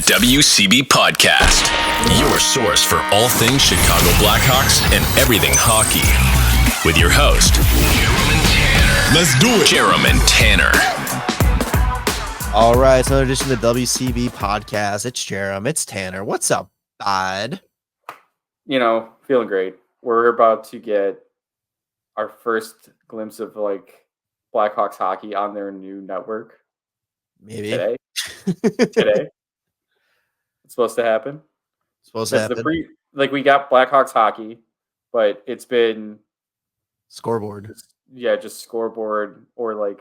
WCB Podcast, your source for all things Chicago Blackhawks and everything hockey. With your host, Jarom and Tanner. Let's do it. Jarom and Tanner. All right, it's another edition of the WCB Podcast. It's Jarom, it's Tanner. What's up, bud? You know, feeling great. We're about to get our first glimpse of Blackhawks hockey on their new network. Maybe today. It's supposed to happen. We got Blackhawks hockey, but it's been scoreboard. Just scoreboard or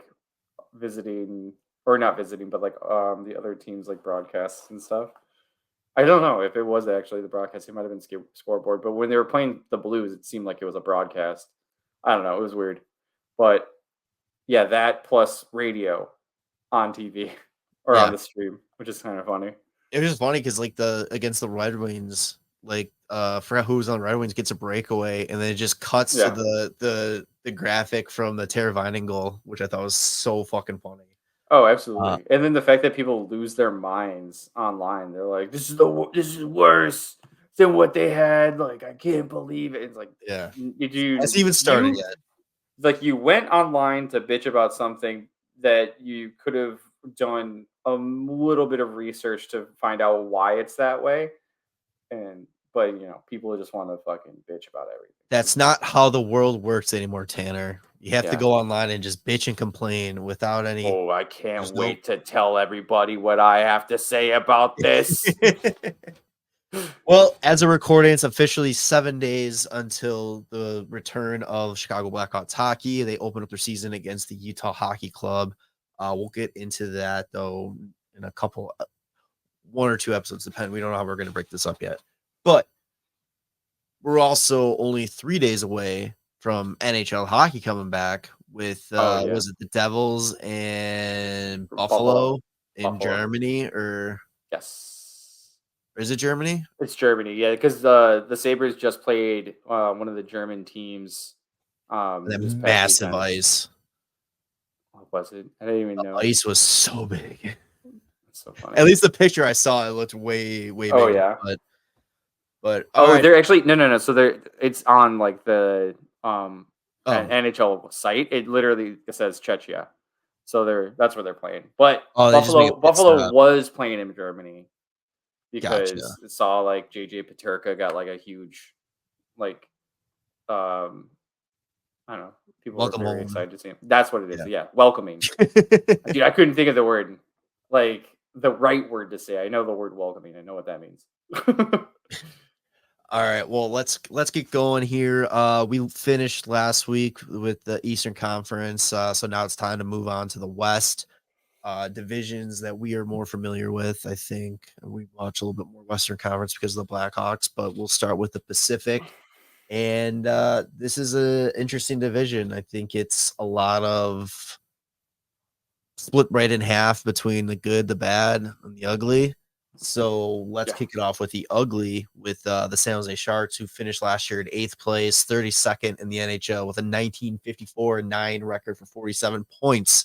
visiting or not visiting, but the other teams broadcasts and stuff. I don't know if it was actually the broadcast. It might have been scoreboard, but when they were playing the Blues, it seemed like it was a broadcast. I don't know. It was weird, but yeah, that plus radio on TV or on the stream, which is kind of funny. It was just funny because against the Red Wings, forgot who was on the Red Wings, gets a breakaway, and then it just cuts to the graphic from the Tara Vining goal, which I thought was so fucking funny. Oh, absolutely. And then the fact that people lose their minds online, they're like, this is worse than what they had. I can't believe it. It's Hasn't even started yet. You went online to bitch about something that you could have done a little bit of research to find out why it's that way. But people just want to fucking bitch about everything. That's not how the world works anymore, Tanner. You have to go online and just bitch and complain without any. Oh, I can't wait to tell everybody what I have to say about this. Well, as a recording, it's officially 7 days until the return of Chicago Blackhawks hockey. They open up their season against the Utah Hockey Club. We'll get into that, though, in one or two episodes, depending. We don't know how we're going to break this up yet. But we're also only 3 days away from NHL hockey coming back with, was it the Devils and Buffalo in Germany? Yes. Or is it Germany? It's Germany, yeah, because the Sabres just played one of the German teams. That massive ice. What was it? I didn't even know. The ice was so big. That's so funny. At least the picture I saw, it looked way bigger. Oh, yeah. But they're actually no. So it's on the NHL site. It literally says Czechia. So that's where they're playing. But Buffalo was playing in Germany because it saw JJ Peterka got a huge I don't know. People were very excited to see him. That's what it is. Yeah, welcoming. Dude, I couldn't think of the word, the right word to say. I know the word welcoming. I know what that means. All right, well, let's get going here. We finished last week with the Eastern Conference, so now it's time to move on to the West divisions that we are more familiar with. I think we watch a little bit more Western Conference because of the Blackhawks, but we'll start with the Pacific. And this is an interesting division. I think it's a lot of split right in half between the good, the bad, and the ugly. So let's kick it off with the ugly, with the San Jose Sharks, who finished last year at 8th place, 32nd in the NHL with a 19.54-9 record for 47 points.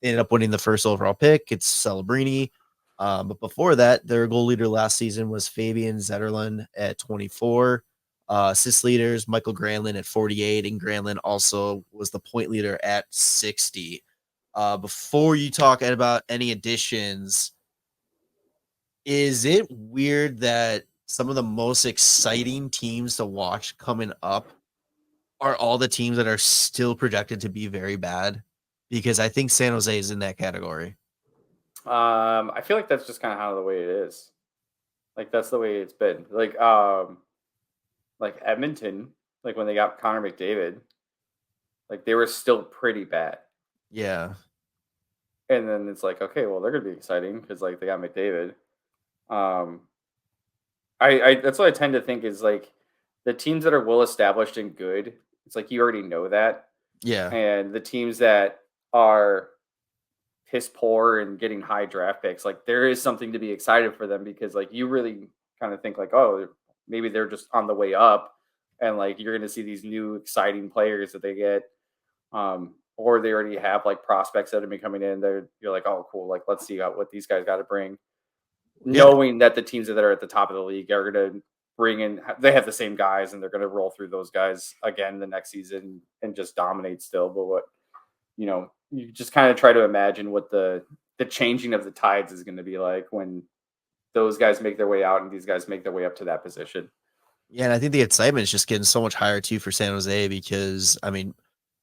They ended up winning the first overall pick. It's Celebrini. But before that, their goal leader last season was Fabian Zetterlund at 24. Assist leaders, Michael Granlund at 48, and Granlund also was the point leader at 60. Before you talk about any additions, is it weird that some of the most exciting teams to watch coming up are all the teams that are still projected to be very bad? Because I think San Jose is in that category. I feel like that's just kind of how the way it is. That's the way it's been. Edmonton, when they got Connor McDavid, they were still pretty bad. Yeah. And then it's okay, well, they're going to be exciting because they got McDavid. I that's what I tend to think is the teams that are well established and good, it's you already know that. Yeah. And the teams that are piss poor and getting high draft picks, there is something to be excited for them because you really kind of think oh, maybe they're just on the way up and you're going to see these new exciting players that they get. Or they already have prospects that have been coming in. You're oh, cool. Let's see what these guys got to bring. knowing that the teams that are at the top of the league are going to bring in, they have the same guys and they're going to roll through those guys again the next season and just dominate still. But what, you just kind of try to imagine what the changing of the tides is going to be like when those guys make their way out and these guys make their way up to that position. Yeah, and I think the excitement is just getting so much higher too for San Jose because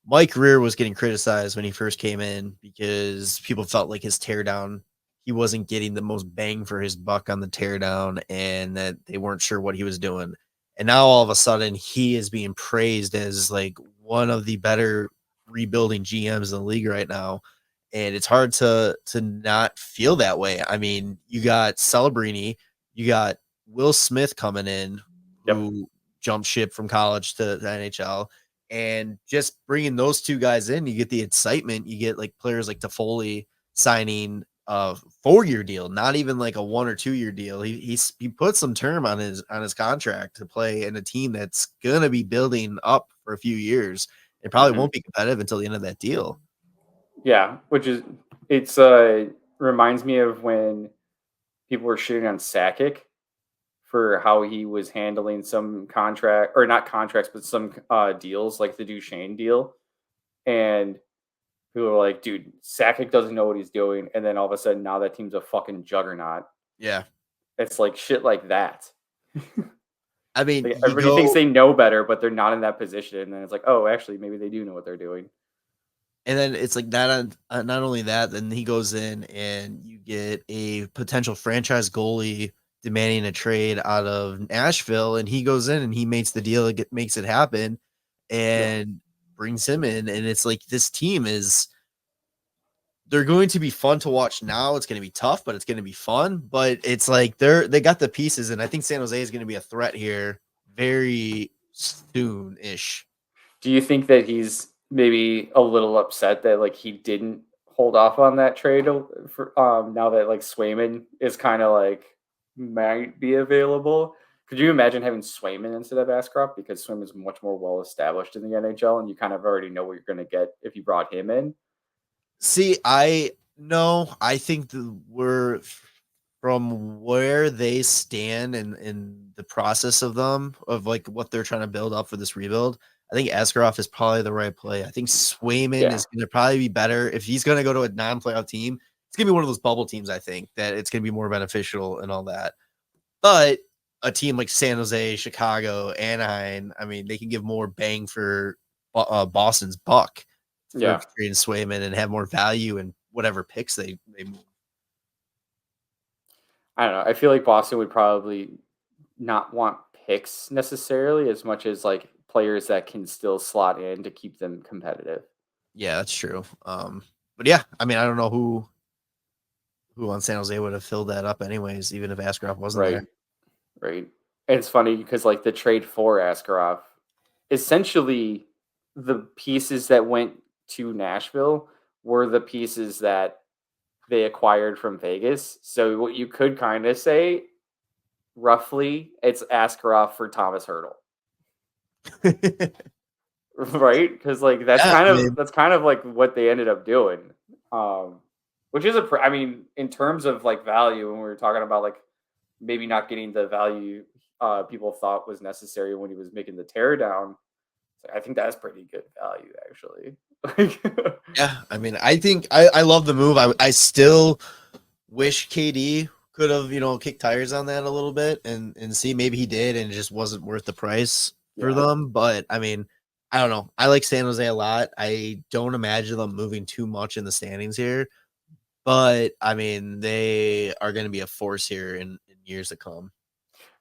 Mike Rear was getting criticized when he first came in because people felt like his teardown, he wasn't getting the most bang for his buck on the teardown and that they weren't sure what he was doing. And now all of a sudden he is being praised as like one of the better rebuilding GMs in the league right now. And it's hard to not feel that way. I mean, you got Celebrini, you got Will Smith coming in, who jumped ship from college to the NHL. And just bringing those two guys in, you get the excitement. You get like players like Toffoli signing a 4-year deal, not even like a 1 or 2 year deal. He put some term on his contract to play in a team that's gonna be building up for a few years. It probably won't be competitive until the end of that deal. Yeah, it's reminds me of when people were shooting on Sakic for how he was handling some contract, or not contracts, but some deals like the Duchesne deal. And people were like, dude, Sakic doesn't know what he's doing. And then all of a sudden now that team's a fucking juggernaut. Yeah. It's like shit like that. I mean, like everybody thinks they know better, but they're not in that position. And then it's like, oh, actually, maybe they do know what they're doing. And then it's like that. Not only that, then he goes in and you get a potential franchise goalie demanding a trade out of Nashville, and he goes in and he makes the deal, makes it happen, and brings him in. And it's like this team they're going to be fun to watch now. It's going to be tough, but it's going to be fun. But it's like they got the pieces, and I think San Jose is going to be a threat here very soon-ish. Do you think that he's maybe a little upset that like he didn't hold off on that trade for now that like Swayman is kind of like might be available? Could you imagine having Swayman instead of Askarov, because Swayman is much more well established in the NHL and you kind of already know what you're going to get if you brought him in? See, I think we're from where they stand in the process of like what they're trying to build up for this rebuild. I think Askarov is probably the right play. I think Swayman is going to probably be better if he's going to go to a non-playoff team. It's going to be one of those bubble teams. I think that it's going to be more beneficial and all that. But a team like San Jose, Chicago, Anaheim, I mean, they can give more bang for Boston's buck for trading Swayman and have more value in whatever picks they move. I don't know. I feel like Boston would probably not want picks necessarily as much as like players that can still slot in to keep them competitive. Yeah, that's true. But yeah, I mean, I don't know who on San Jose would have filled that up anyways, even if Askarov wasn't there. Right. And it's funny because like the trade for Askarov, essentially the pieces that went to Nashville were the pieces that they acquired from Vegas. So what you could kind of say, roughly, it's Askarov for Thomas Hertl. Right? Because like that's kind of like what they ended up doing. Which is I mean, in terms of like value, when we were talking about like maybe not getting the value people thought was necessary when he was making the teardown, I think that's pretty good value actually. Yeah, I mean, I think I love the move. I still wish KD could have, kicked tires on that a little bit and see, maybe he did and it just wasn't worth the price for them. But I mean, I don't know. I like San Jose a lot. I don't imagine them moving too much in the standings here. But I mean, they are going to be a force here in years to come.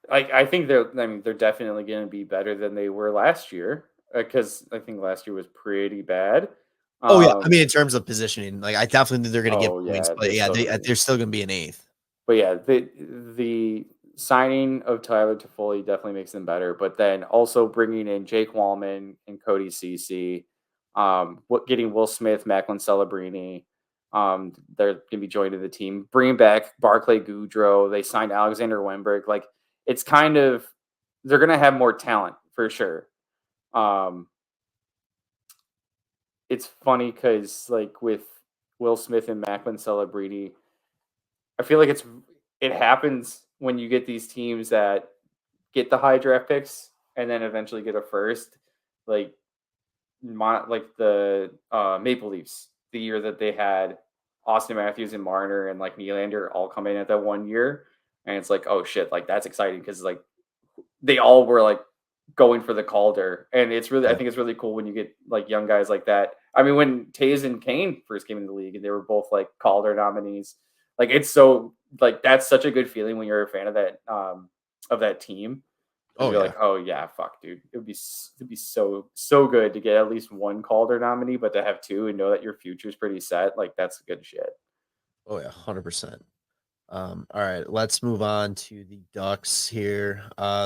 I think they're definitely going to be better than they were last year, because I think last year was pretty bad. Oh yeah, I mean in terms of positioning, like I definitely think they're going to get points, but they're still going to be an 8th. But yeah, the signing of Tyler Toffoli definitely makes them better. But then also bringing in Jake Wallman and Cody Ceci, getting Will Smith, Macklin Celebrini, they're going to be joining the team. Bringing back Barclay Goodrow, they signed Alexander Wennberg. Like it's kind of they're going to have more talent for sure. It's funny because like with Will Smith and Macklin Celebrini, I feel like it happens when you get these teams that get the high draft picks and then eventually get a first, like the Maple Leafs, the year that they had Austin Matthews and Marner and like Nylander all come in at that 1 year, and it's like, oh shit, like that's exciting because like they all were like going for the Calder, and it's really, I think it's really cool when you get like young guys like that. I mean, when Taves and Kane first came into the league, and they were both like Calder nominees, like it's so like that's such a good feeling when you're a fan of that team. Oh You're yeah. like, oh yeah, fuck, dude. It'd be so good to get at least one Calder nominee, but to have two and know that your future's pretty set, like that's good shit. Oh yeah, 100%. All right, let's move on to the Ducks here.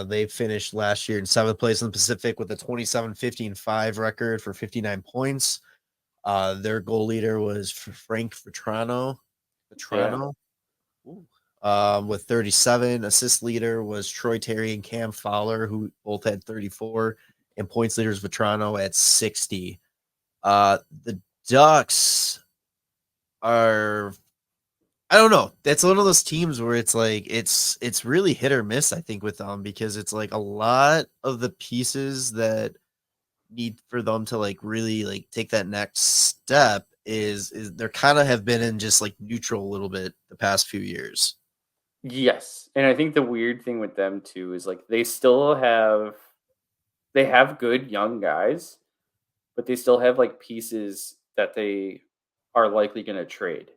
They finished last year in 7th place in the Pacific with a 27-15-5 record for 59 points. Their goal leader was Frank Vetrano. Ooh. With 37. Assist leader was Troy Terry and Cam Fowler, who both had 34, and points leaders Vetrano at 60. The Ducks are, I don't know. That's one of those teams where it's like it's really hit or miss, I think, with them, because it's like a lot of the pieces that need for them to like really like take that next step is they're kind of have been in just like neutral a little bit the past few years. Yes. And I think the weird thing with them too is like they have good young guys, but they still have like pieces that they are likely gonna trade.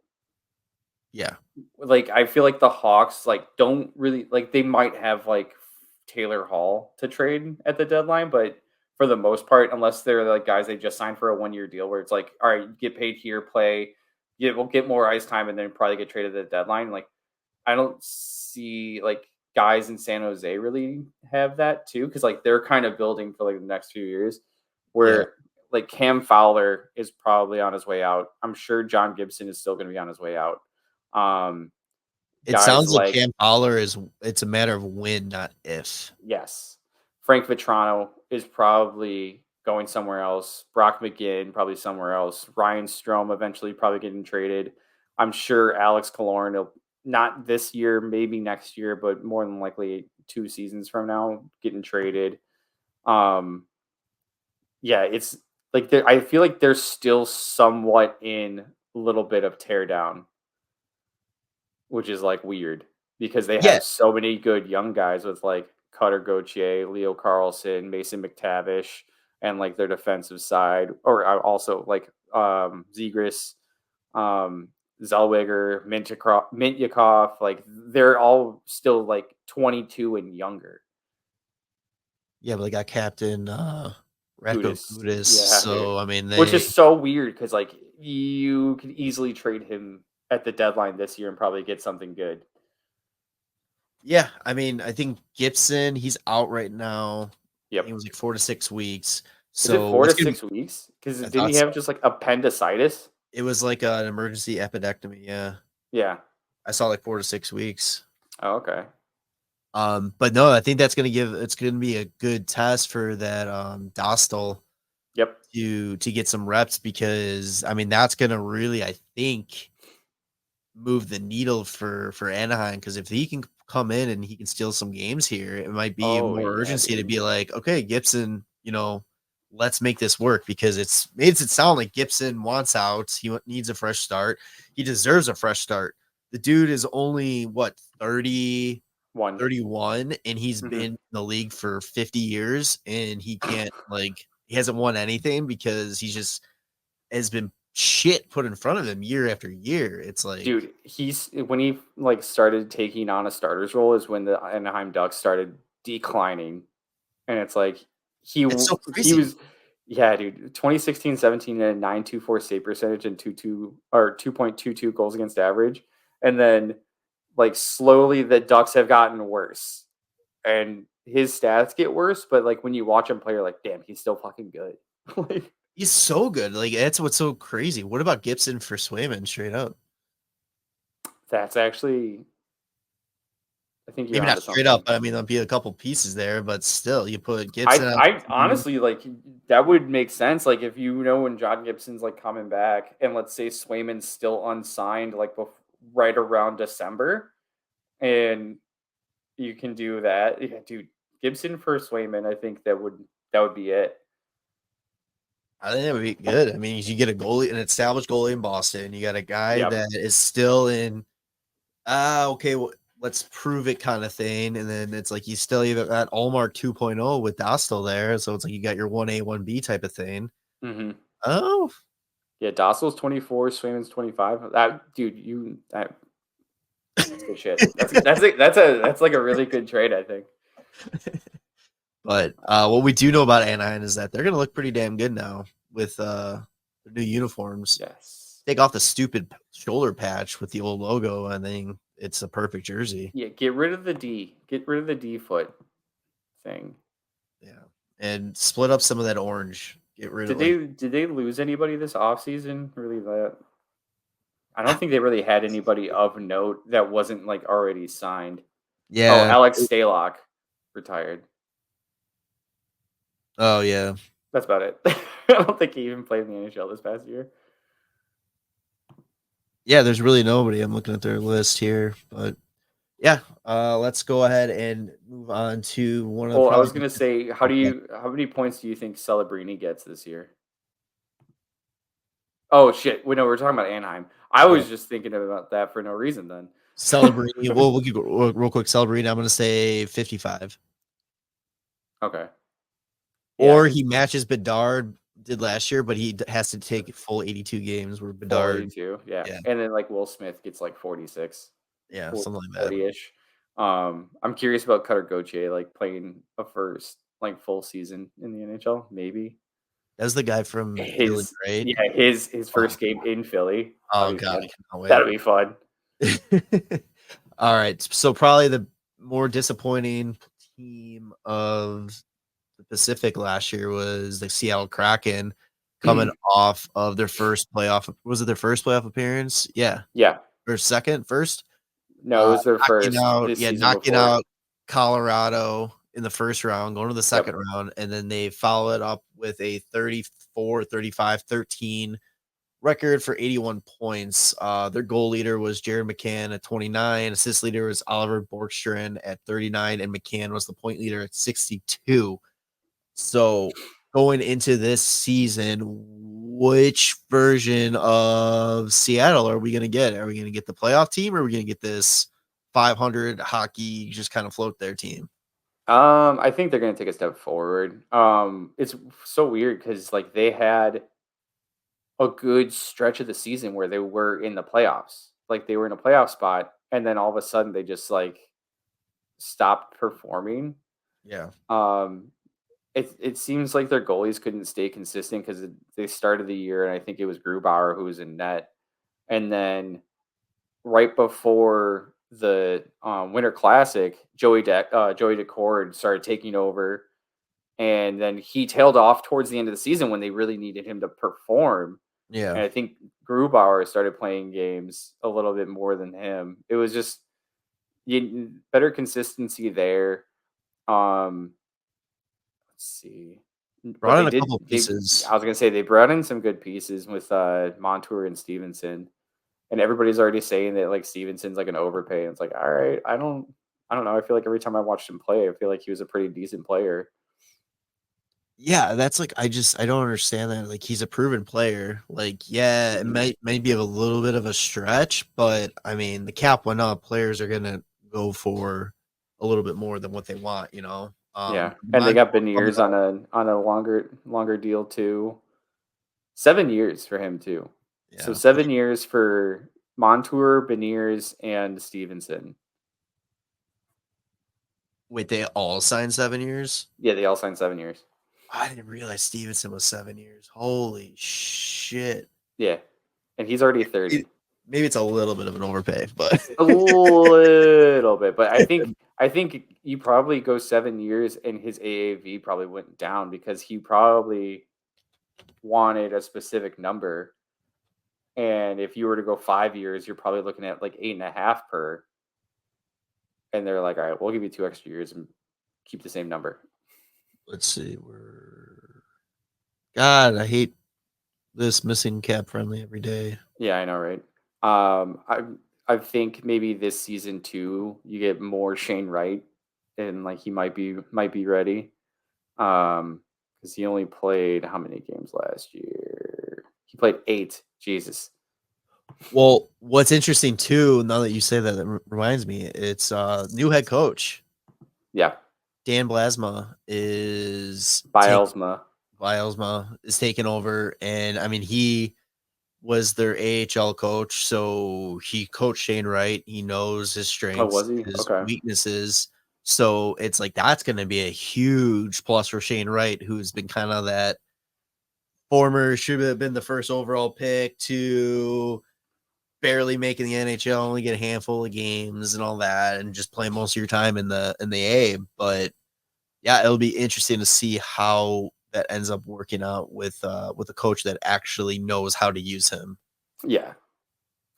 Yeah. Like I feel like the Hawks like don't really like they might have like Taylor Hall to trade at the deadline, but for the most part, unless they're like guys they just signed for a 1 year deal where it's like, all right, get paid here, play, we'll get more ice time, and then probably get traded at the deadline. Like I don't see like guys in San Jose really have that too, because like they're kind of building for like the next few years. Yeah. Where like Cam Fowler is probably on his way out. I'm sure John Gibson is still going to be on his way out. Um, It guys sounds like like Cam Fowler it's a matter of when, not if. yes, Frank Vetrano is probably going somewhere else. Brock McGinn probably somewhere else. Ryan Strome eventually probably getting traded. I'm sure Alex Killorn will not this year, maybe next year, but more than likely 2 seasons from now getting traded. Um, yeah, it's like I feel like they're still somewhat in a little bit of teardown, which is like weird because they Yeah. have so many good young guys with like Cutter Gauthier, Leo Carlson, Mason McTavish, and like their defensive side, or also like Zegras, Zellweger, Mintyukov, like they're all still like 22 and younger. Yeah, but they got Captain Ratko Gudis, Gudis. yeah, dude. So I mean Which they is so weird because like you could easily trade him at the deadline this year and probably get something good. yeah, I mean, I think Gibson, he's out right now. I think Yep. it was like 4 to 6 weeks. Is it So 4 to it's gonna be, 6 weeks? Because I didn't thought he so. have just like appendicitis? It was like an emergency epidectomy. Yeah. Yeah. I saw like 4 to 6 weeks. Oh, okay. But no, I think it's gonna be a good test for that Dostal Yep. to get some reps, because I mean that's gonna really, I think, move the needle for Anaheim, because if he can come in and he can steal some games here, it might be Oh more yeah, urgency to dude. be like, okay, Gibson, let's make this work, because it's makes it sound like Gibson wants out. He needs a fresh start. He deserves a fresh start. The dude is only what 30, 1. 31, and he's Mhm. been in the league for 50 years, and he hasn't won anything because he's just has been shit put in front of him year after year. It's like, Dude, he's when he like started taking on a starter's role is when the Anaheim Ducks started declining. And it's like it's so he crazy. was yeah, dude. 2016-17 and a 924 save percentage and 2.22 goals against average. And then like slowly the Ducks have gotten worse. And his stats get worse, but like when you watch him play, you're like, damn, he's still fucking good. Like He's so good. Like, that's what's so crazy. What about Gibson for Swayman straight up? that's actually I think you're Maybe not onto straight up, something. but I mean, there'll be a couple pieces there, but still, you put Gibson on I the team. honestly like that would make sense. Like if you know when John Gibson's like coming back, and let's say Swayman's still unsigned, like right around December, and you can do that. Yeah, dude, Gibson for Swayman, I think that would be it. I think it would be good. I mean, you get a goalie, an established goalie in Boston. You got a guy that is still in, okay, well, let's prove it kind of thing. And then it's like you still either got Allmark 2.0 with Dostal there. So it's like you got your 1A, 1B type of thing. Mm-hmm. Oh. Yeah, Dostal's 24, Swayman's 25. That's good shit. That's like a really good trade, I think. But what we do know about Anaheim is that they're going to look pretty damn good now with their new uniforms. Yes. Take off the stupid shoulder patch with the old logo, and then it's a perfect jersey. Yeah, get rid of the D. Get rid of the D foot thing. Yeah, and split up some of that orange. Get rid Did they lose anybody this offseason? Really, that I don't think they really had anybody of note that wasn't like already signed. Yeah. Oh, Alex Stalock retired. Oh yeah. That's about it. I don't think he even played in the NHL this past year. Yeah, there's really nobody. I'm looking at their list here, but yeah, let's go ahead and move on to one of the. I was gonna say, how many points do you think Celebrini gets this year? Oh shit! No, we're talking about Anaheim. I was just thinking about that for no reason. Then Celebrini. We'll go real quick. Celebrini. I'm gonna say 55. Okay. Or he matches Bedard did last year, but he has to take full 82 games. Where Bedard 82, yeah, and then like Will Smith gets like 46. Yeah, something like that. 40-ish. I'm curious about Cutter Gauthier, like playing a first like full season in the NHL. Maybe that's the guy from Philly, right? Yeah, his first game in Philly. Oh god, that'll be fun. All right, so probably the more disappointing team of the Pacific last year was the Seattle Kraken, coming off of their first playoff. Was it their first playoff appearance? Yeah. Or first? No, it was their first. Knocking out Colorado in the first round, going to the second round, and then they follow it up with a 34, 35, 13 record for 81 points. Their goal leader was Jared McCann at 29. Assist leader was Oliver Borkstrand at 39, and McCann was the point leader at 62. So going into this season, which version of Seattle are we going to get? Are we going to get the playoff team, or are we going to get this 500 hockey just kind of float their team? I think they're going to take a step forward. It's so weird because like they had a good stretch of the season where they were in the playoffs. Like they were in a playoff spot, and then all of a sudden they just like stopped performing. Yeah. It seems like their goalies couldn't stay consistent because they started the year, and I think it was Grubauer who was in net. And then right before the Winter Classic, Joey Decord started taking over, and then he tailed off towards the end of the season when they really needed him to perform. Yeah. And I think Grubauer started playing games a little bit more than him. It was just better consistency there. Let's see. Brought in a couple pieces. I was gonna say they brought in some good pieces with Montour and Stevenson, and everybody's already saying that like Stevenson's like an overpay. And it's like, all right, I don't know. I feel like every time I watched him play, I feel like he was a pretty decent player. Yeah, that's like I don't understand that. Like he's a proven player. Like it might be a little bit of a stretch, but I mean the cap went up. Players are gonna go for a little bit more than what they want, you know. And they got Beniers on a longer deal too. 7 years for him too. Yeah. So 7 years for Montour, Beniers, and Stevenson. Wait, they all signed 7 years? Yeah, they all signed 7 years. I didn't realize Stevenson was 7 years. Holy shit. Yeah. And he's already 30. Maybe it's a little bit of an overpay, but a little bit. But I think you probably go 7 years and his AAV probably went down because he probably wanted a specific number. And if you were to go 5 years, you're probably looking at like 8.5 per. And they're like, all right, we'll give you 2 extra years and keep the same number. Let's see. God, I hate this missing cap friendly every day. Yeah, I know, right? I think maybe this season too, you get more Shane Wright, and like he might be ready. Because he only played how many games last year? He played 8. Jesus. Well, what's interesting too, now that you say that, reminds me, it's new head coach Yeah. Dan Blasma is Bielsma. taking over, and I mean he was their AHL coach, so he coached Shane Wright. He knows his Oh, strengths, was he? his Okay. weaknesses. So it's like that's going to be a huge plus for Shane Wright, who's been kind of that former should have been the first overall pick to barely making the NHL, only get a handful of games and all that, and just play most of your time in the A. But yeah, it'll be interesting to see how that ends up working out with a coach that actually knows how to use him. Yeah.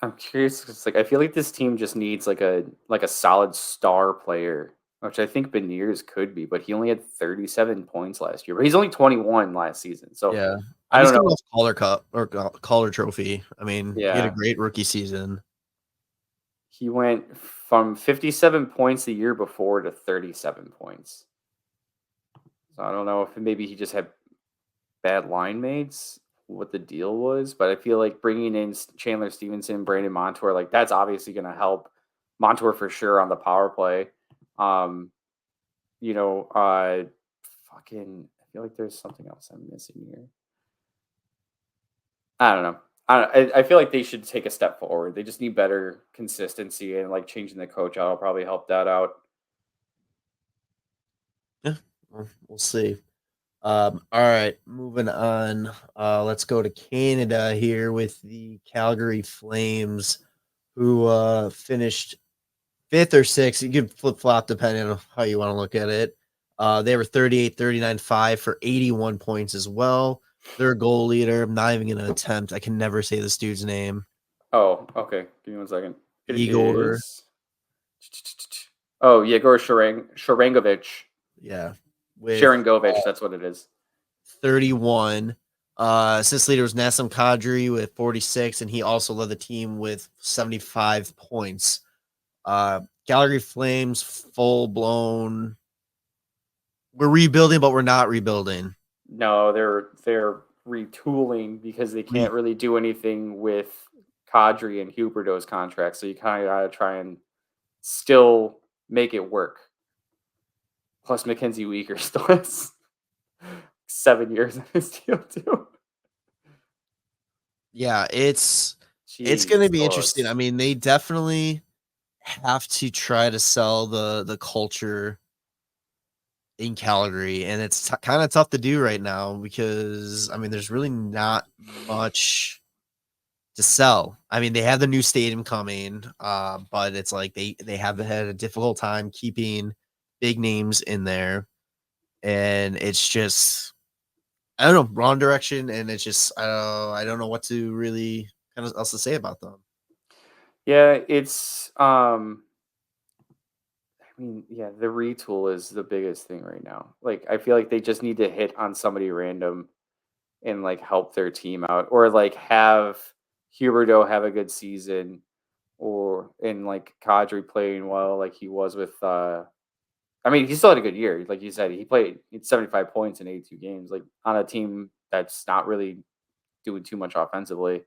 I'm curious because like I feel like this team just needs like a solid star player, which I think Beniers could be, but he only had 37 points last year. But he's only 21 last season. So Yeah. I He's don't coming know. off Calder Cup or Calder Trophy. I mean, he had a Yeah. great rookie season. He went from 57 points the year before to 37 points. So I don't know if maybe he just had bad line mates, what the deal was, but I feel like bringing in Chandler Stevenson, Brandon Montour, like that's obviously going to help Montour for sure on the power play. Um, you know, fucking, I feel like there's something else I'm missing here. I don't know. I feel like they should take a step forward. They just need better consistency and like changing the coach out will probably help that out. Yeah, we'll see. All right, moving on. Let's go to Canada here with the Calgary Flames, who finished 5th or 6th. You can flip flop depending on how you want to look at it. They were 38, 39, 5 for 81 points as well. Their goal leader, I'm not even going to attempt. I can never say this dude's name. Oh, okay. Give me 1 second. It Igor. is. Oh, Yegor Sharangovich. Yeah. With Sharangovich, that's what it is. 31. Assist leader was Nassim Kadri with 46, and he also led the team with 75 points. Calgary Flames, full blown. We're rebuilding, but we're not rebuilding. No, they're retooling because they can't really do anything with Kadri and Huberdeau's contract. So you kind of got to try and still make it work. Plus, Mackenzie Weegar still has 7 years in his deal too. Yeah, it's Jesus. going to be interesting. I mean, they definitely have to try to sell the culture in Calgary, and it's kind of tough to do right now because I mean, there's really not much to sell. I mean, they have the new stadium coming, but it's like they have had a difficult time keeping big names in there, and it's just I don't know, wrong direction, and it's just I don't know what to really kind of else to say about them. Yeah, it's I mean, yeah, the retool is the biggest thing right now. Like, I feel like they just need to hit on somebody random and like help their team out, or like have Huberdeau have a good season, or in like Kadri playing well, like he was with. I mean, he still had a good year. Like you said, he played 75 points in 82 games, like on a team that's not really doing too much offensively.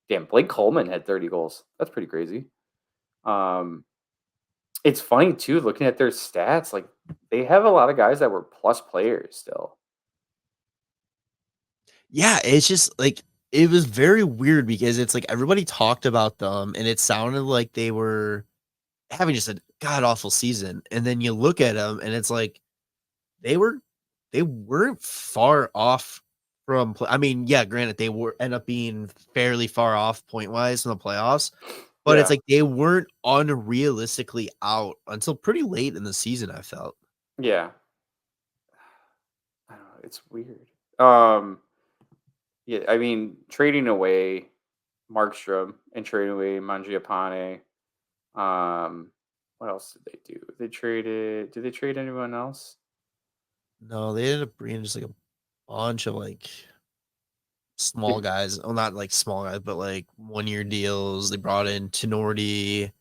Damn, Blake Coleman had 30 goals. That's pretty crazy. Um, It's funny too, looking at their stats, like, they have a lot of guys that were plus players still. Yeah, it's just like it was very weird because it's like everybody talked about them, and it sounded like they were having just a god awful season, and then you look at them, and it's like they were they weren't far off from I mean, yeah, granted, they were end up being fairly far off point-wise in the playoffs, but it's Yeah, like they weren't unrealistically out until pretty late in the season, I felt. yeah. I don't know, it's weird. Um, yeah, I mean, trading away Markstrom and trading away Mangiapane. Um, what else did they do? Did they trade anyone else? No, they ended up bringing just, like, a bunch of, like small guys. Well, not like small guys, but like 1-year deals. They brought in Tenorti.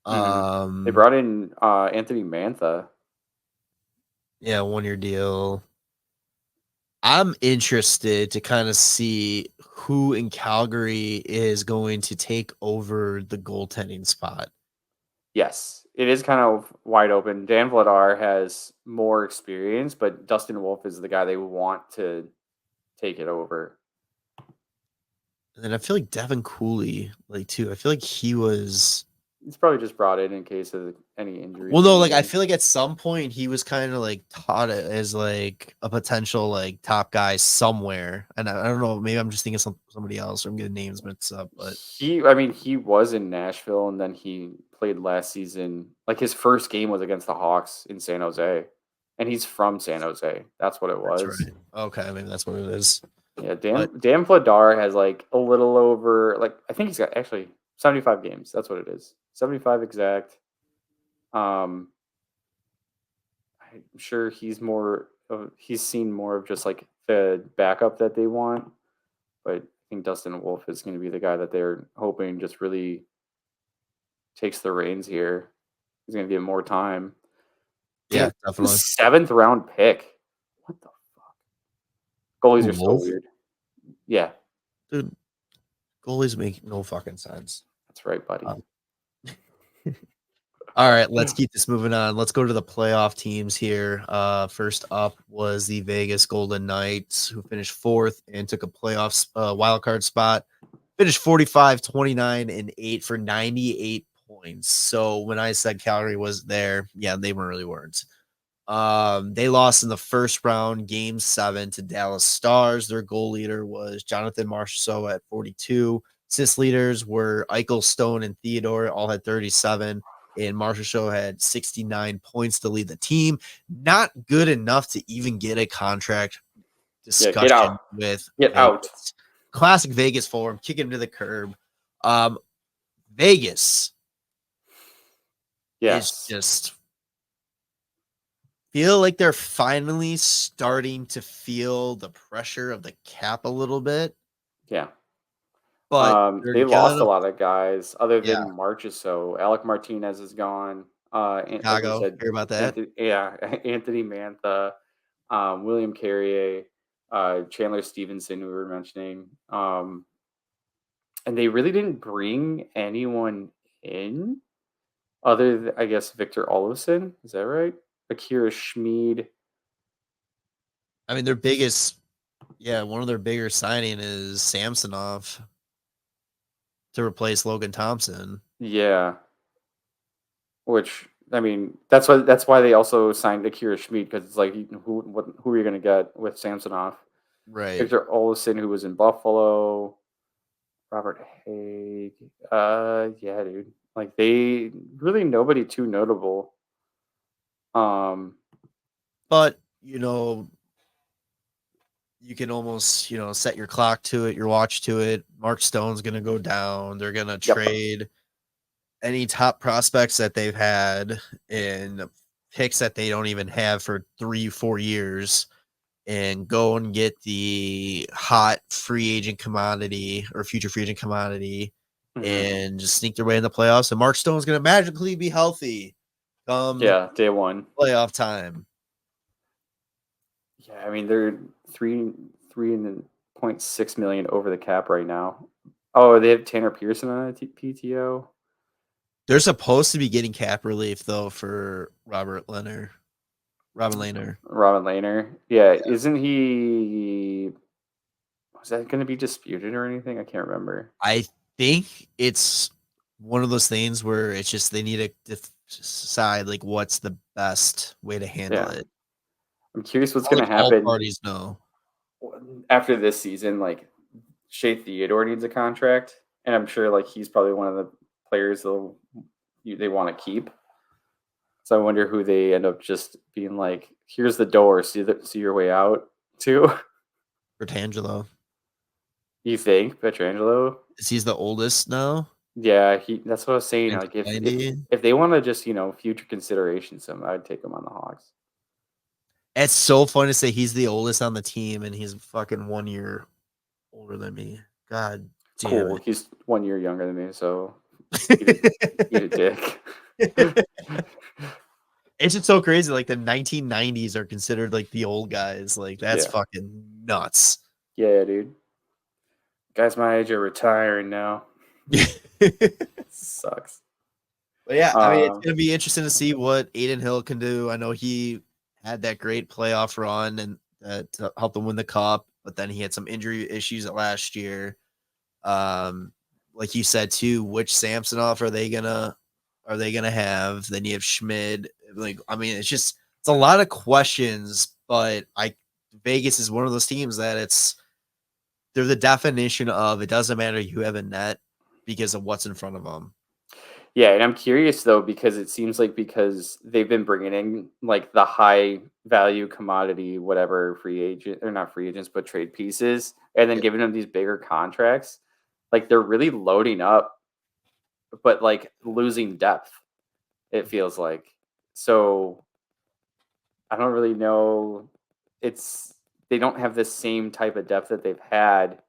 They brought in Anthony Mantha. Yeah, 1-year deal. I'm interested to kind of see who in Calgary is going to take over the goaltending spot. Yes, it is kind of wide open. Dan Vladar has more experience, but Dustin Wolf is the guy they want to take it over. And then I feel like Devin Cooley, like too. I feel like he was. He's probably just brought in case of any injuries. Well, no, like I feel like at some point he was kind of like taught it as like a potential like top guy somewhere, and I don't know. Maybe I'm just thinking somebody else, or I'm getting names mixed up. But he was in Nashville, and then he played last season. Like his first game was against the Hawks in San Jose, and he's from San Jose. That's what it was. That's right. Okay, maybe that's what it is. Yeah, Dan Vladar has like a little over, like I think he's got actually 75 games. That's what it is. 75 exact. I'm sure he's seen more of just like the backup that they want, but I think Dustin Wolf is going to be the guy that they're hoping just really takes the reins here. He's going to get more time. Yeah, definitely. 7th round pick. What the fuck? Goalies are so Wolf? weird. Yeah, Dude, goalies make no fucking sense. that's right, buddy. All right, let's keep this moving on. Let's go to the playoff teams here. First up was the Vegas Golden Knights, who finished 4th and took a playoffs wild card spot. Finished 45, 29, and 8 for 98 points. So when I said Calgary was there, yeah, they really weren't. They lost in the first round, game 7 to Dallas Stars. Their goal leader was Jonathan Marchessault at 42. Assist leaders were Eichel, Stone, and Theodore, all had 37. And Marchessault had 69 points to lead the team. Not good enough to even get a contract discussion with Get out. Classic Vegas form, kick him to the curb. Vegas is just feel like they're finally starting to feel the pressure of the cap a little bit. Yeah. But they lost a lot of guys other than Marchessault. Alec Martinez is gone. Chicago, like hear about that? Anthony Mantha, William Carrier, Chandler Stevenson, we were mentioning. And they really didn't bring anyone in other than, I guess, Victor Olofsson. Is that right? Akira Schmid. I mean, one of their bigger signing is Samsonov to replace Logan Thompson. Yeah. Which, I mean, that's why they also signed Akira Schmid, because it's like, who are you going to get with Samsonov? Right. Victor Olofsson, who was in Buffalo. Robert Haig. Yeah, dude. Like, they really nobody too notable. But, you can almost, set your clock to it, your watch to it. Mark Stone's going to go down. They're going to trade any top prospects that they've had and picks that they don't even have for 3-4 years and go and get the hot free agent commodity or future free agent commodity and just sneak their way in the playoffs. And Mark Stone's going to magically be healthy day one playoff time. Yeah, I mean, they're 3.6 million over the cap right now. Oh, they have Tanner Pearson on a PTO. They're supposed to be getting cap relief though for Robin Lehner. Yeah, isn't he? Was that going to be disputed or anything? I can't remember. I think it's one of those things where it's just they need to decide like what's the best way to handle it. I'm curious what's going to happen. All parties know. After this season, like Shea Theodore needs a contract, and I'm sure like he's probably one of the players they want to keep. So I wonder who they end up just being like, here's the door, see your way out to. Petrangelo. You think Petrangelo? Is he's the oldest now? Yeah, that's what I was saying. Like if they want to just, future consideration I'd take him on the Hawks. It's so fun to say he's the oldest on the team and he's fucking 1 year older than me. God damn Cool. it. He's 1 year younger than me, so eat a dick. It's just so crazy. Like the 1990s are considered like the old guys. Like that's Yeah. fucking nuts. Yeah, dude. Guys my age are retiring now. Sucks. But yeah, I mean, it's gonna be interesting to see what Aiden Hill can do. I know he had that great playoff run and that helped him win the cup, but then he had some injury issues last year. Like you said too, which Samsonov are they gonna have? Then you have Schmid. Like, I mean, it's a lot of questions, but Vegas is one of those teams that they're the definition of it doesn't matter who have a net because of what's in front of them. Yeah, and I'm curious though because it seems like because they've been bringing in like the high value commodity, whatever free agent or not free agents, but trade pieces, and then Yep. giving them these bigger contracts, like they're really loading up, but like losing depth. It feels like so. I don't really know. They don't have the same type of depth that they've had,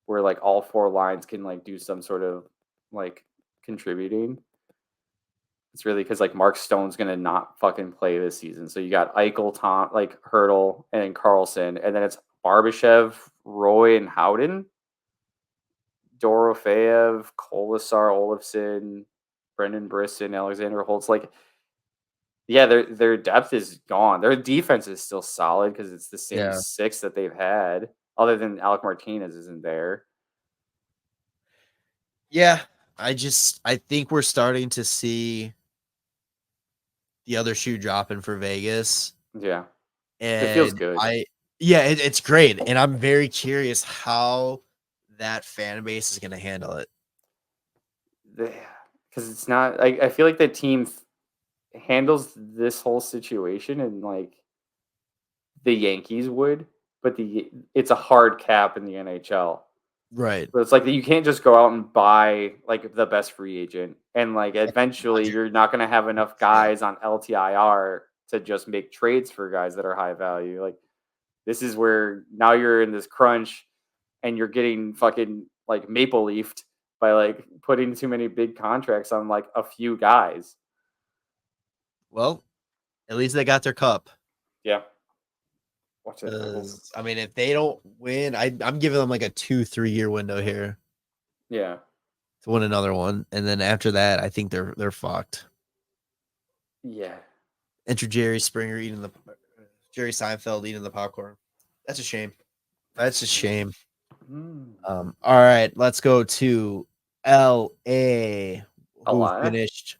where like all four lines can like do some sort of like contributing. It's really because like Mark Stone's gonna not fucking play this season. So you got Eichel, Tom, like Hurdle, and then Carlson, and then it's Barbashev, Roy, and Howden, Dorofeev, Kolasar, Olofsson, Brendan Brisson, Alexander Holtz. Like, yeah, their depth is gone. Their defense is still solid because it's the same six that they've had, other than Alec Martinez isn't there. Yeah, I think we're starting to see the other shoe dropping for Vegas. Yeah. And it feels good. It's great. And I'm very curious how that fan base is going to handle it. Because it's not, I feel like the team handles this whole situation and like the Yankees would, but it's a hard cap in the NHL. Right. But it's like you can't just go out and buy like the best free agent, and like eventually you're not going to have enough guys on LTIR to just make trades for guys that are high value. Like this is where now you're in this crunch, and you're getting fucking like maple leafed by like putting too many big contracts on like a few guys. Well, at least they got their cup. Yeah. Watch it. I mean, if they don't win, I'm giving them like a 2-3 year window here. Yeah. To win another one, and then after that, I think they're fucked. Yeah. Enter Jerry Seinfeld eating the popcorn. That's a shame. That's a shame. All right, let's go to LA, who finished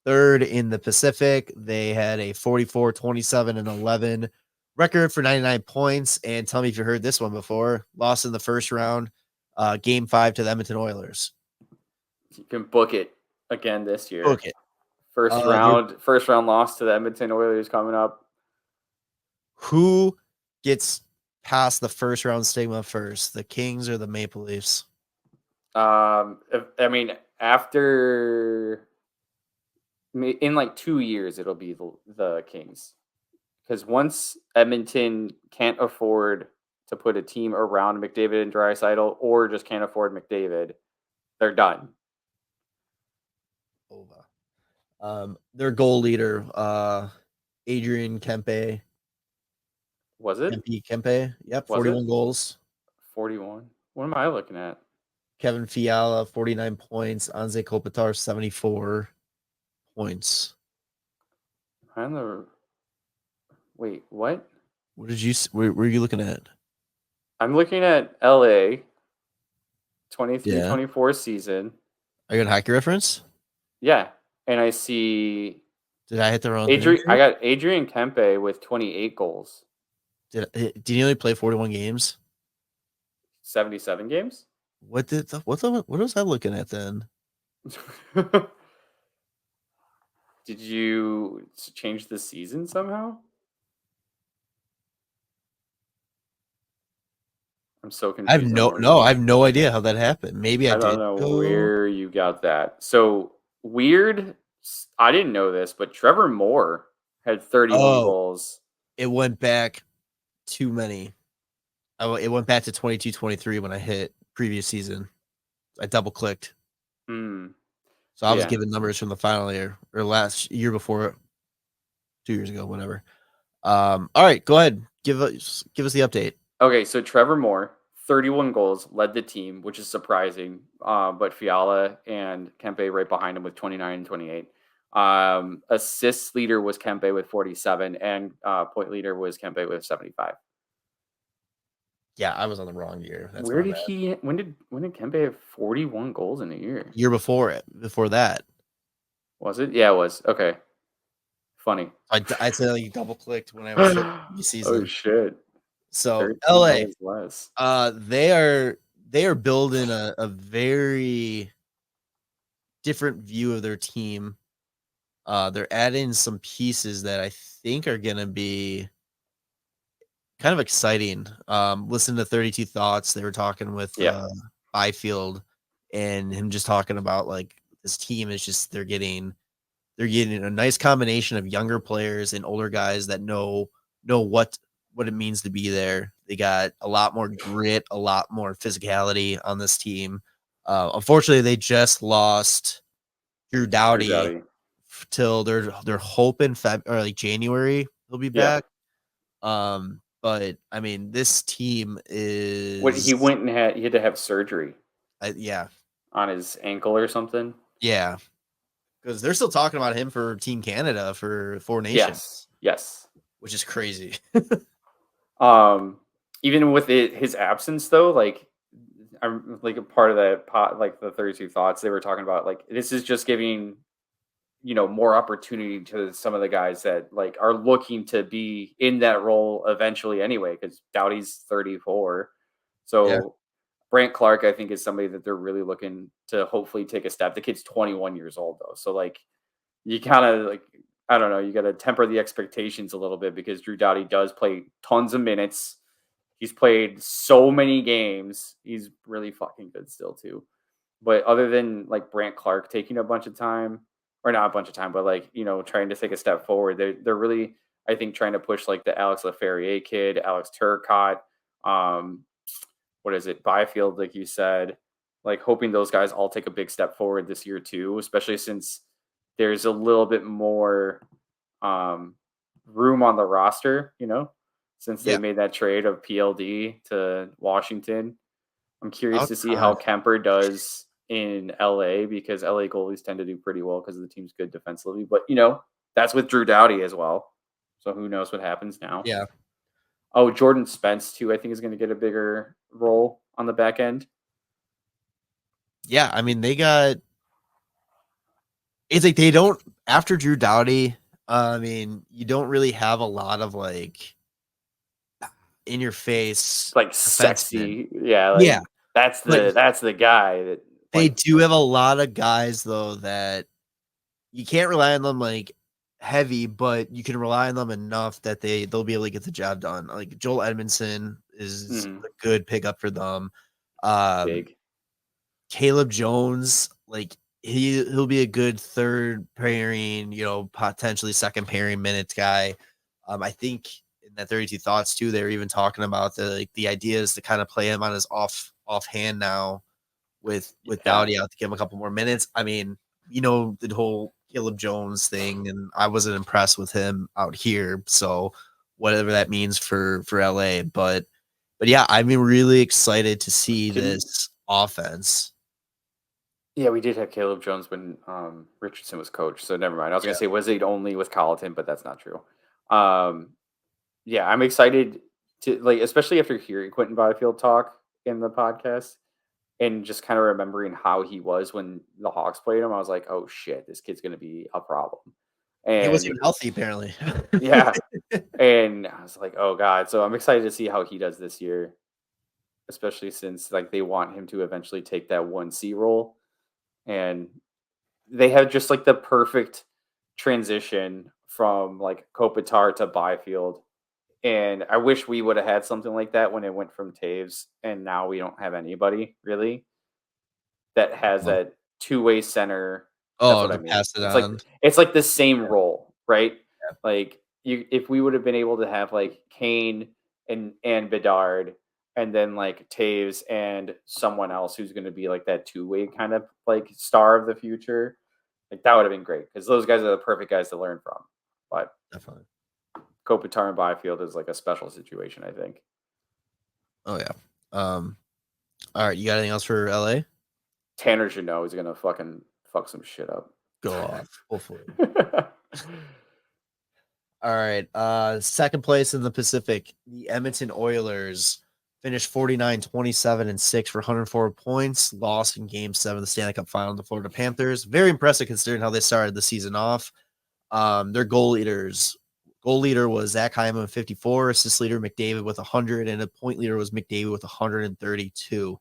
third in the Pacific. They had a 44, 27, and 11 record for 99 points. And tell me if you heard this one before. Lost in the first round, game 5 to the Edmonton Oilers. You can book it again this year. Book it. First round loss to the Edmonton Oilers coming up. Who gets past the first round stigma first, the Kings or the Maple Leafs? I mean, after in like 2 years, it'll be the Kings, because once Edmonton can't afford to put a team around McDavid and Draisaitl, or just can't afford McDavid, they're done. Their goal leader, Adrian Kempe. Was it? Kempe. Yep, 41 goals. 41. What am I looking at? Kevin Fiala, 49 points. Anze Kopitar, 74 points. Wait, what? What did you? Where are you looking at? I'm looking at LA 23-24 season. Are you on Hockey Reference? Yeah, and I see. Did I hit the wrong? I got Adrian Kempe with 28 goals. Did he only play 41 games? 77 games? What was I looking at then? Did you change the season somehow? I'm so confused. I have no idea how that happened. Maybe I did. I don't know where you got that. So weird. I didn't know this, but Trevor Moore had 31 goals. It went back too many. It went back to 22-23 when I hit previous season. I double clicked. So I was given numbers from the final year or last year before, 2 years ago, whatever. All right, go ahead. Give us the update. Okay, so Trevor Moore, 31 goals, led the team, which is surprising. But Fiala and Kempe right behind him with 29 and 28. Assists leader was Kempe with 47, and point leader was Kempe with 75. Yeah, I was on the wrong year. That's Where did he? When did Kempe have 41 goals in a year? Year before that. Was it? Yeah, it was. Okay. Funny. I said like double clicked when I was the season. Oh shit. So LA, they are building a very different view of their team. They're adding some pieces that I think are gonna be kind of exciting. Listen to 32 Thoughts. They were talking with Byfield and him just talking about like this team is just they're getting a nice combination of younger players and older guys that know what it means to be there. They got a lot more grit, a lot more physicality on this team. Unfortunately, they just lost Drew Doughty till they're hoping January he'll be back. But I mean, this team is what he went and he had to have surgery. On his ankle or something. Yeah. Because they're still talking about him for Team Canada for Four Nations. Yes. Which is crazy. Even with his absence, though, like I'm like a part of that pot, like the 32 Thoughts, they were talking about like this is just giving more opportunity to some of the guys that like are looking to be in that role eventually anyway. Because Doughty's 34, so. Brant Clark, I think, is somebody that they're really looking to hopefully take a step. The kid's 21 years old, though. So, like, you kind of, like, I don't know, you got to temper the expectations a little bit because Drew Doughty does play tons of minutes. He's played so many games. He's really fucking good still, too. But other than, like, Brant Clark taking a bunch of time, or not a bunch of time, but, like, trying to take a step forward, they're really, I think, trying to push, like, the Alex Laferriere kid, Alex Turcotte, what is it, Byfield, like you said, like hoping those guys all take a big step forward this year too, especially since there's a little bit more room on the roster, since they made that trade of PLD to Washington. I'm curious to see how Kemper does in LA because LA goalies tend to do pretty well because the team's good defensively, but that's with Drew Doughty as well. So who knows what happens now. Yeah. Oh, Jordan Spence, too, I think is going to get a bigger role on the back end. Yeah, I mean, it's like they don't, after Drew Doughty, I mean, you don't really have a lot of, like, in your face. Like, sexy. Yeah. That's the guy. That they do have a lot of guys, though, that you can't rely on them, like, heavy, but you can rely on them enough that they'll be able to get the job done. Like Joel Edmondson is a good pickup for them. Big. Caleb Jones, like he'll be a good third pairing, potentially second pairing minutes guy. I think in that 32 Thoughts too, they were even talking about the ideas to kind of play him on his offhand now with Doughty out to give him a couple more minutes. I mean, the whole Caleb Jones thing, and I wasn't impressed with him out here. So whatever that means for LA, but yeah, I'm really excited to see this offense. Yeah, we did have Caleb Jones when Richardson was coach, so never mind. I was gonna say was it only with Colleton, but that's not true. Yeah, I'm excited to like, especially after hearing Quentin Byfield talk in the podcast. And just kind of remembering how he was when the Hawks played him, I was like, "Oh shit, this kid's gonna be a problem." And he wasn't healthy, apparently. Yeah, and I was like, "Oh god!" So I'm excited to see how he does this year, especially since like they want him to eventually take that 1C role, and they have just like the perfect transition from like Kopitar to Byfield. And I wish we would have had something like that when it went from Taves, and now we don't have anybody really that has that two-way center. That's what I mean. Pass it on. It's like the same role, right? Yeah. Like if we would have been able to have like Kane and Bedard and then like Taves and someone else who's going to be like that two-way kind of like star of the future. Like that would have been great because those guys are the perfect guys to learn from. But Definitely. Kopitar and Byfield is like a special situation, I think. Oh yeah. All right, you got anything else for LA? Tanner should know he's gonna fucking fuck some shit up. Go off, hopefully. All right. Second place in the Pacific, the Edmonton Oilers finished 49-27-6 for 104 points, lost in game 7 of the Stanley Cup final to the Florida Panthers. Very impressive considering how they started the season off. Their goal leader was Zach Hyman with 54, assist leader McDavid with 100, and a point leader was McDavid with 132.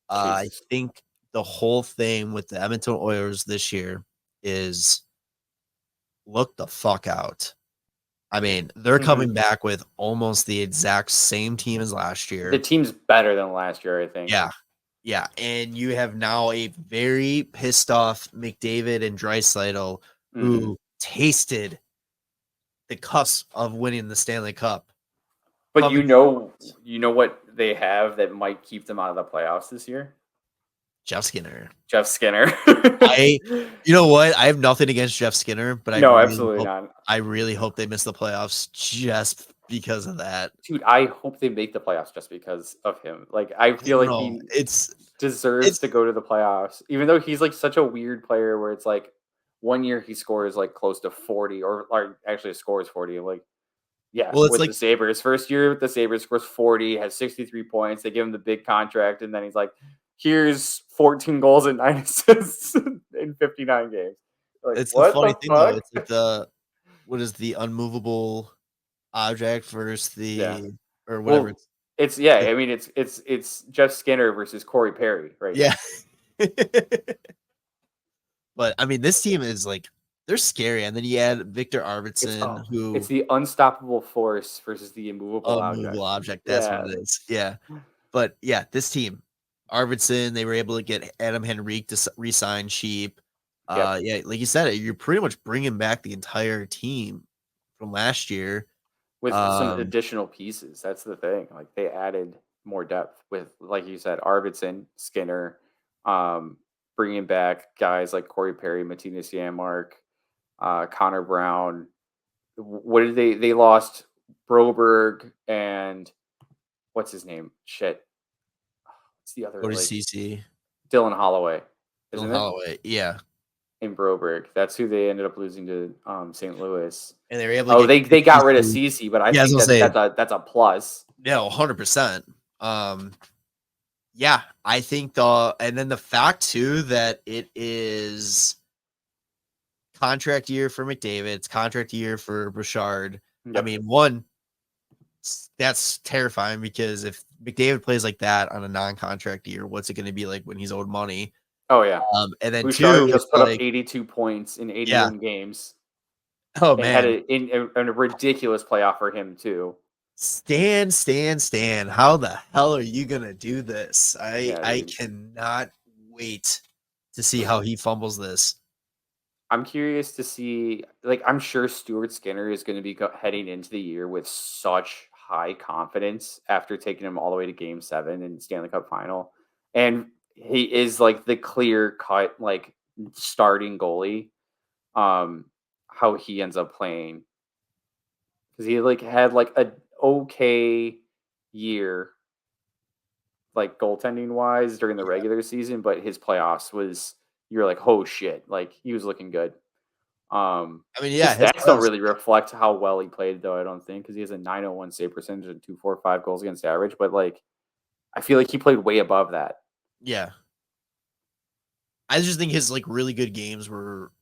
I think the whole thing with the Edmonton Oilers this year is look the fuck out. I mean, they're coming back with almost the exact same team as last year. The team's better than last year, I think. Yeah. Yeah. And you have now a very pissed off McDavid and Draisaitl who tasted the cusp of winning the Stanley Cup. But you know what they have that might keep them out of the playoffs this year? Jeff Skinner. You know what? I have nothing against Jeff Skinner, but absolutely not. I really hope they miss the playoffs just because of that. Dude, I hope they make the playoffs just because of him. Like, I feel like he deserves to go to the playoffs, even though he's like such a weird player where it's like 1 year he scores like close to 40 or actually scores 40. Like, yeah, well, with the Sabres. First year with the Sabres, scores 40, has 63 points. They give him the big contract, and then he's like, here's 14 goals and 9 assists in 59 games. Like, it's the funny thing, though. It's like what is the unmovable object versus or whatever. Well, I mean, it's Jeff Skinner versus Corey Perry, right? Yeah. But I mean, this team is like, they're scary. And then you add Victor Arvidsson, it's the unstoppable force versus the immovable object. That's what it is. Yeah. But yeah, this team, Arvidsson, they were able to get Adam Henrique to re-sign cheap. Yeah, like you said, you're pretty much bringing back the entire team from last year with some additional pieces. That's the thing. Like, they added more depth with, like you said, Arvidsson, Skinner, bringing back guys like Corey Perry, Matthias Janmark, Connor Brown. What did they lost? Broberg and what's his name? Shit. What's the other? CC. Dylan Holloway. Holloway, yeah. In Broberg. That's who they ended up losing to St. Louis. And they were able to they got rid of CC, but I think that's a plus. Yeah, 100%. Yeah, I think and then the fact too that it is contract year for McDavid, it's contract year for Bouchard. Yep. I mean, that's terrifying because if McDavid plays like that on a non-contract year, what's it going to be like when he's owed money? Oh yeah. And then Bouchard just put up 82 points in 81 games. Oh man, had a ridiculous playoff for him too. Stan, how the hell are you gonna do this? I cannot wait to see how he fumbles this. I'm curious to see. Like, I'm sure Stuart Skinner is going to be heading into the year with such high confidence after taking him all the way to Game 7 in Stanley Cup Final, and he is like the clear cut like starting goalie. How he ends up playing, because he like had like a okay year, like goaltending wise during the regular season, but his playoffs was, you're like, oh shit, like he was looking good. I mean, yeah, his stats don't really reflect how well he played, though. I don't think, because he has a .901 save percentage and .245 goals against average, but like I feel like he played way above that. Yeah, I just think his like really good games were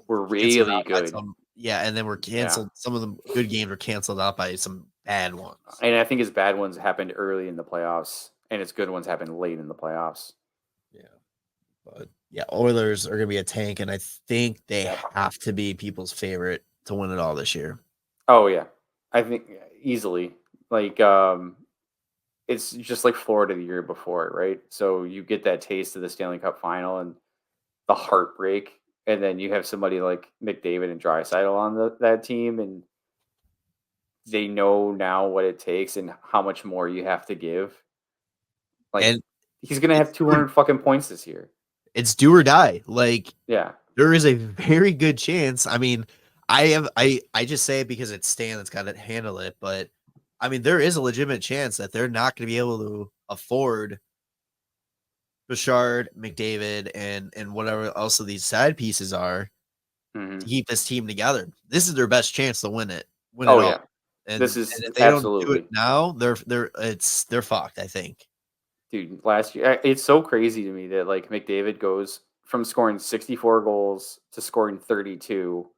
really good. And then were canceled. Some of the good games were canceled out by some bad ones. And I think his bad ones happened early in the playoffs, and his good ones happened late in the playoffs. Yeah. But yeah, Oilers are going to be a tank, and I think they have to be people's favorite to win it all this year. Oh, yeah. I think easily. Like, it's just like Florida the year before, right? So you get that taste of the Stanley Cup Final and the heartbreak, and then you have somebody like McDavid and Draisaitl on that team, and they know now what it takes and how much more you have to give. Like, And he's gonna have 200 fucking points this year. it's do or die. Like, Yeah. there is a very good chance. I mean, I just say it because it's Stan that's got to handle it, but I mean, there is a legitimate chance that they're not going to be able to afford Bouchard, McDavid, and whatever else of these side pieces are Mm-hmm. to keep this team together. This is their best chance to win it Oh, all. yeah. And This is if they don't do it absolutely. now, they're fucked, I think. Dude, last year, it's so crazy to me that like McDavid goes from scoring 64 goals to scoring 32,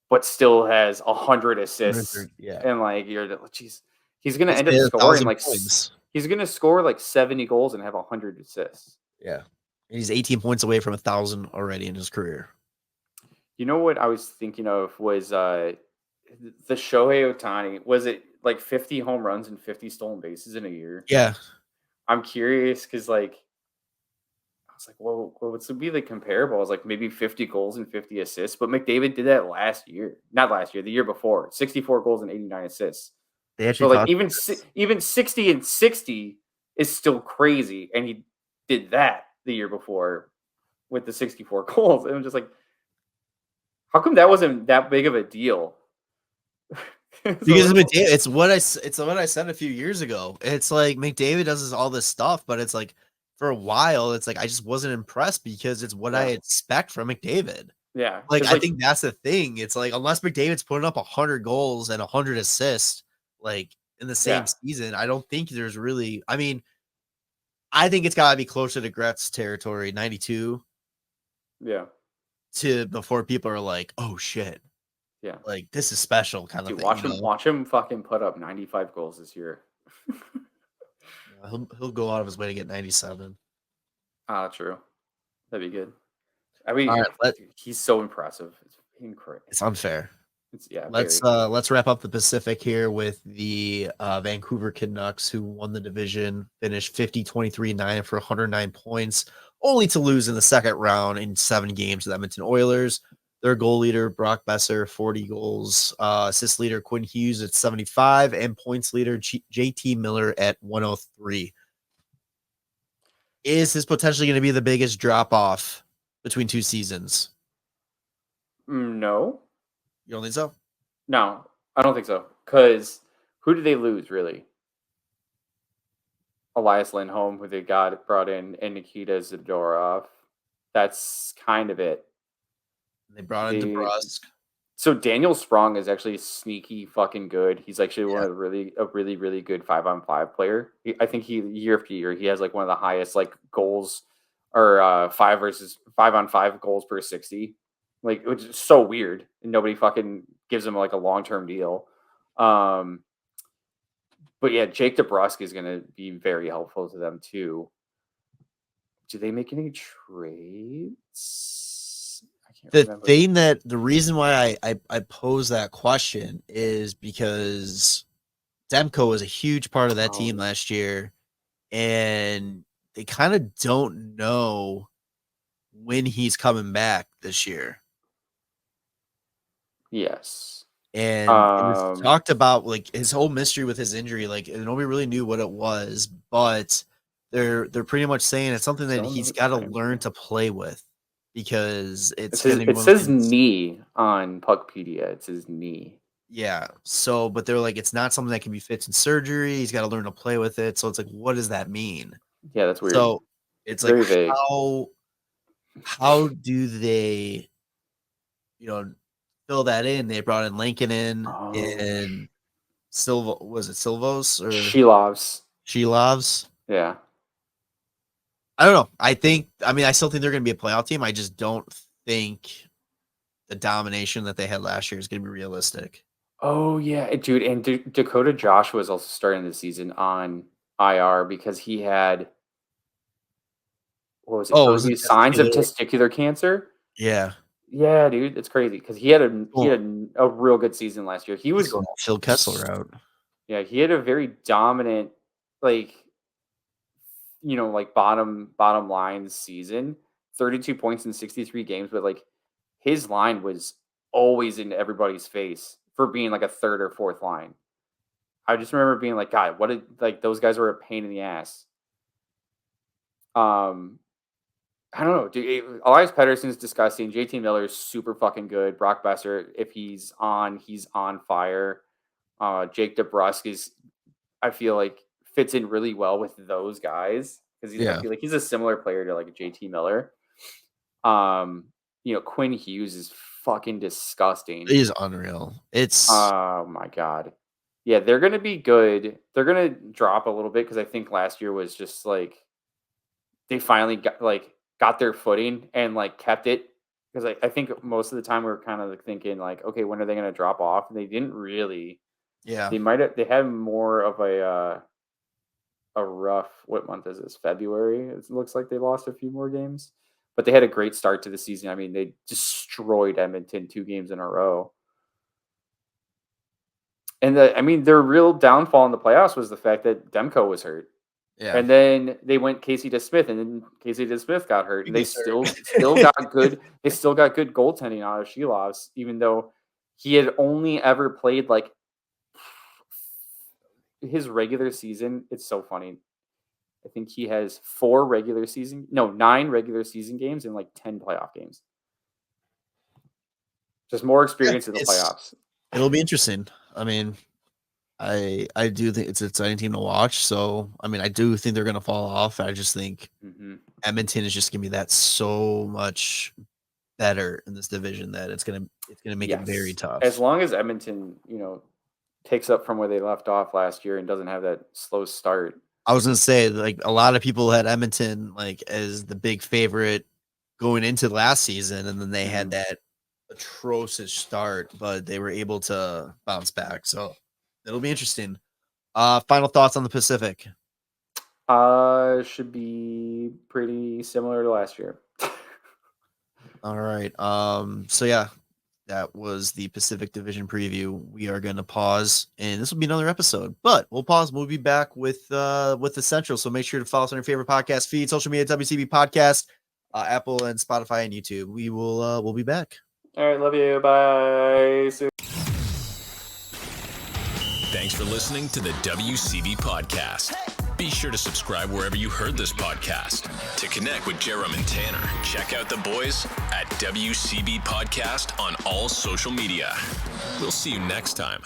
but still has 100 assists. Yeah. And like, geez, he's going to Let's end up say scoring 1,000 like, points. he's going to score like 70 goals and have 100 assists. Yeah. And he's 18 points away from 1,000 already in his career. You know what I was thinking of was the Shohei Ohtani. Was it like 50 home runs and 50 stolen bases in a year? Yeah. I'm curious because like, I was like, well, what's would be the comparable? I was like, maybe 50 goals and 50 assists. But McDavid did that last year. Not last year, the year before. 64 goals and 89 assists. They actually So like talked even 60 and 60 is still crazy. And he did that the year before with the 64 goals. And I'm just like, how come that wasn't that big of a deal? because it's what I said a few years ago. It's like McDavid does all this stuff, but it's like for a while, it's like I just wasn't impressed because it's what I expect from McDavid. Yeah. Like I think that's the thing. It's like unless McDavid's putting up 100 goals and 100 assists, like in the same season, I don't think there's really. I mean, I think it's got to be closer to Gretz territory, 92. Yeah. To before people are like, oh shit. Yeah. Like this is special kind of thing. Watch him fucking put up 95 goals this year. He'll go out of his way to get 97. Ah, true. That'd be good. I mean, right, he's so impressive. It's incredible. It's unfair. Let's wrap up the Pacific here with the Vancouver Canucks, who won the division, finished 50-23-9 for 109 points, only to lose in the second round in 7 games to the Edmonton Oilers. Their goal leader, Brock Besser, 40 goals. Assist leader, Quinn Hughes at 75. And points leader, JT Miller at 103. Is this potentially going to be the biggest drop-off between 2 seasons? No. You don't think so? No, I don't think so. Because who did they lose, really? Elias Lindholm, who they brought in, and Nikita Zadorov. That's kind of it. They brought in DeBrusk. So Daniel Sprong is actually sneaky fucking good. He's actually one of the really good 5-on-5 player. I think year after year he has like one of the highest like goals or 5-on-5 goals per 60. Like, which is so weird, and nobody fucking gives him like a long-term deal. But yeah, Jake DeBrusk is going to be very helpful to them too. Do they make any trades? The reason why I pose that question is because Demko was a huge part of that team last year, and they kind of don't know when he's coming back this year. Yes. And it was talked about like his whole mystery with his injury, like nobody really knew what it was, but they're pretty much saying it's something that he's got to learn to play with. Because it says knee on Puckpedia. It's his knee. Yeah. So, but they're like, it's not something that can be fixed in surgery. He's got to learn to play with it. So it's like, what does that mean? Yeah, that's weird. So it's very like, vague. How do they, fill that in? They brought in Lincoln and Silva. Was it Silvos or Shelovs? Yeah. I don't know. I still think they're going to be a playoff team. I just don't think the domination that they had last year is going to be realistic. Oh, yeah, dude. And Dakota Joshua was also starting the season on IR because he had, what was it? Oh, signs of testicular cancer? Yeah. Yeah, dude. It's crazy because he had a real good season last year. He was going Phil Kessler out. Yeah, he had a very dominant, like bottom line season, 32 points in 63 games, but like his line was always in everybody's face for being like a third or fourth line. I just remember being like, God, what did like those guys were a pain in the ass. I don't know. Dude, Elias Pettersson is disgusting. JT Miller is super fucking good. Brock Besser, if he's on fire. Jake DeBrusk is, I feel like, fits in really well with those guys because I feel like he's a similar player to like JT Miller. Quinn Hughes is fucking disgusting. He's unreal. It's oh my God. Yeah, they're gonna be good. They're gonna drop a little bit because I think last year was just like they finally got their footing and like kept it. Because I think most of the time we were kind of like thinking like, okay, when are they gonna drop off? And they didn't really. Yeah. They had more of a rough, what month is this? February. It looks like they lost a few more games. But they had a great start to the season. I mean, they destroyed Edmonton 2 games in a row. And their real downfall in the playoffs was the fact that Demko was hurt. Yeah. And then they went Casey DeSmith, and then Casey DeSmith got hurt. And they still got good. They still got good goaltending out of Shilovs, even though he had only ever played like his regular season. It's so funny. I think he has 9 regular season games and like 10 playoff games. Just more experience in the playoffs. It'll be interesting. I mean, I do think it's an exciting team to watch. So, I mean, I do think they're going to fall off. I just think Edmonton is just going to be that so much better in this division that it's going to make it very tough. As long as Edmonton, picks up from where they left off last year and doesn't have that slow start. I was going to say, like, a lot of people had Edmonton like as the big favorite going into last season, and then they had that atrocious start, but they were able to bounce back. So it'll be interesting. Final thoughts on the Pacific? Should be pretty similar to last year. All right. So yeah, that was the Pacific Division preview. We are going to pause, and this will be another episode. But we'll pause. We'll be back with the Central. So make sure to follow us on your favorite podcast feed, social media, WCB Podcast, Apple and Spotify and YouTube. We'll be back. All right, love you. Bye. Thanks for listening to the WCB Podcast. Be sure to subscribe wherever you heard this podcast. To connect with Jarom and Tanner, check out the boys at WCB Podcast on all social media. We'll see you next time.